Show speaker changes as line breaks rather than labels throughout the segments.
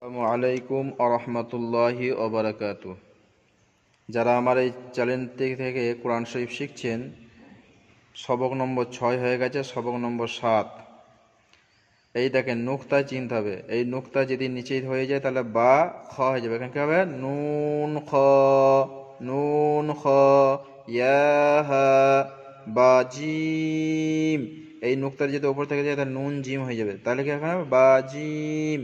আসসালামু আলাইকুম আরহামতুল্লাহি ওবারাকাতু। যারা আমার এই চ্যানেল থেকে কোরআন শরীফ শিখছেন, সবক নম্বর 6 হয়ে গেছে, সবক নম্বর 7। এই দেখেন নুক্তায় চিনতে হবে। এই নুক্তা যদি নিচে হয়ে যায় তাহলে বা খ হয়ে যাবে। এখানে কি হবে? নুন খ, নুন খ, ইয়া হা, বা জিম। এই নুক্তার যদি ওপর থেকে যায় তাহলে নুন জিম হয়ে যাবে। তাহলে কি এখানে হবে? বা জিম।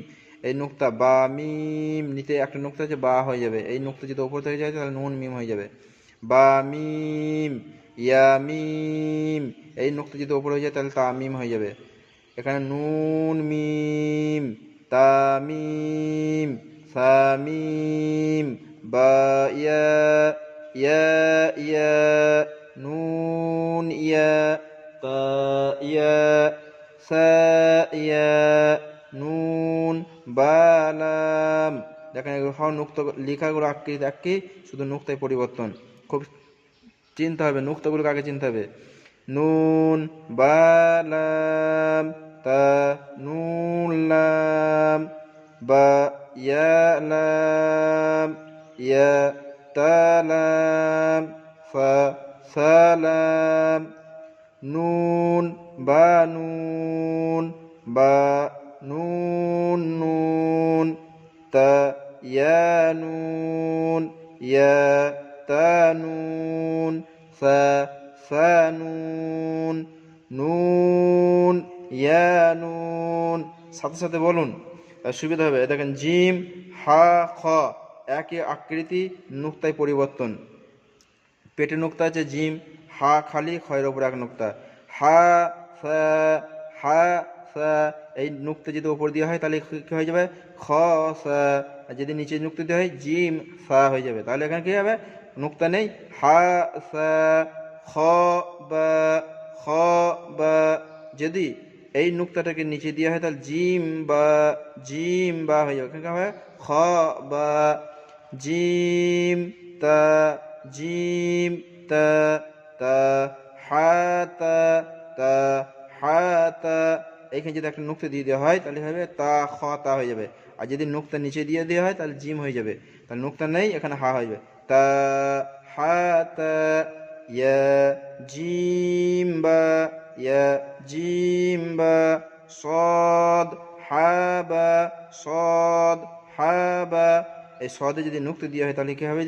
এই নুক্তা বা মিম, নিচে একটা নুক্তা আছে বা হয়ে যাবে। এই নুক্তা যদি ওপর থেকে যায় তাহলে নুন মিম হয়ে যাবে। বা মিম, ইয়া মিম। এই নুক্তা যদি ওপর হয়ে যায় তাহলে তা মিম হয়ে যাবে। এখানে নুন মিম, তা মিম, সা মিম, বা ইয়া, ইয়া ইয়া, নুন ইয়া, তা ইয়া, সা ইয়া, নুন বালাম। দেখেন এগুলো সব নুক্তা, লেখাগুলো আঁকি শুধু নুক্তায় পরিবর্তন। খুব চিনতে হবে, নুক্তাগুলোকে আগে চিনতে হবে। নুন বালাম, তা নুন লাম, বা ইয়া লাম, ইয়া তালাম, ফা সালাম, নুন বা নুন, বা নুন নুন, তা ইয়া নুন, ইয়া তানুন, সা সানুন, নুন ইয়া নুন। সাথে সাথে বলুন, সুবিধা হবে। দেখেন জিম হা খ একই আকৃতি, নুক্তায় পরিবর্তন। পেটে নুক্তা আছে জিম, হা খালি, খয়ের ওপর এক নুক্তা। হা ফা, হা ফা। এই নুক্তা যদি ওপর দেওয়া হয় তাহলে কি হয়ে যাবে? খ সা। আর যদি নিচে নুক্তা দেওয়া হয় জিম ফা হয়ে যাবে। তাহলে এখানে কি হবে? নুক্তা নেই, হা ফা, খ বা, খ বা। যদি এই নুক্তাটাকে নিচে দেওয়া হয় তাহলে জিম বা, জিম বা হয়ে যাবে। এখানে কি হবে? খ বা, জিম তা, জিম তা, তা হাতা, তা হাতা। এইখানে যদি একটা নুক্তা দিয়ে দেওয়া হয় তাহলে হবে তা খ তা হয়ে যাবে। আর যদি নুক্তা নিচে দিয়ে দেওয়া হয় তাহলে জিম হয়ে যাবে। তাহলে নুক্তা নেই, এখানে হা হয়ে যাবে। তা হাতা, ইয়া জিম বা, ইয়া জিম বা, সদ হাবা, সদ হাবা। এই সদে যদি নুক্তা দেওয়া হয় তাহলে কি হবে?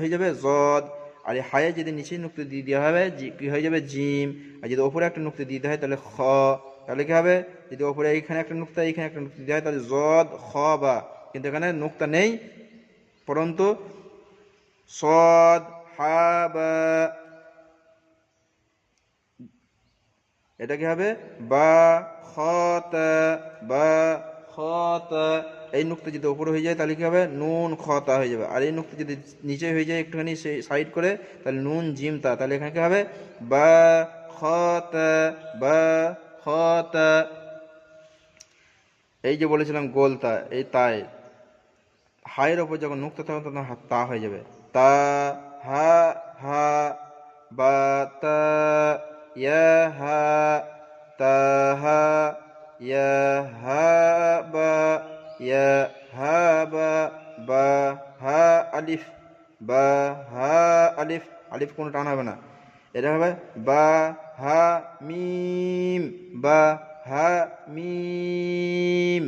হয়ে যাবে জদ। আর এই হায়ে যদি নিচে নুক্তা দিয়ে দেওয়া হবে কি হয়ে যাবে? জিম। আর যদি ওপরে একটা নুক্তা দিতে হয় তাহলে খ। তাহলে কি হবে? যদি ওপরে এইখানে একটা নুক্তা, এইখানে একটা নুক্তা দেওয়া হয় তাহলে জদ খ বা। কিন্তু এখানে নুক্তা নেই, পরন্তু সদ হাবা। এটা কি হবে? বা খতা, বা খতা। এই নুক্তা যদি উপরে হয়ে যায় তাহলে কি হবে? নুন খতা হয়ে যাবে। আর এই নুক্তা যদি নিচে হয়ে যায় একটুখানি সাইড করে তাহলে নুন জিম তা। তাহলে এখানে কি হবে? বা খতা, বা খতা। এই যে বলেছিলাম গোলতা, এই তাই হায়ের ওপর যখন নুক্তা থাকবে তখন তা হয়ে যাবে। তা হা হা, বা তা, ইয়া হা, তা হা, ইয়া হা বা, ইয়া হা বা হা আলিফ, বা হা আলিফ। আলিফ কোনো টান হবে না। এটা হবে বা হা মিম, বা হা মিম।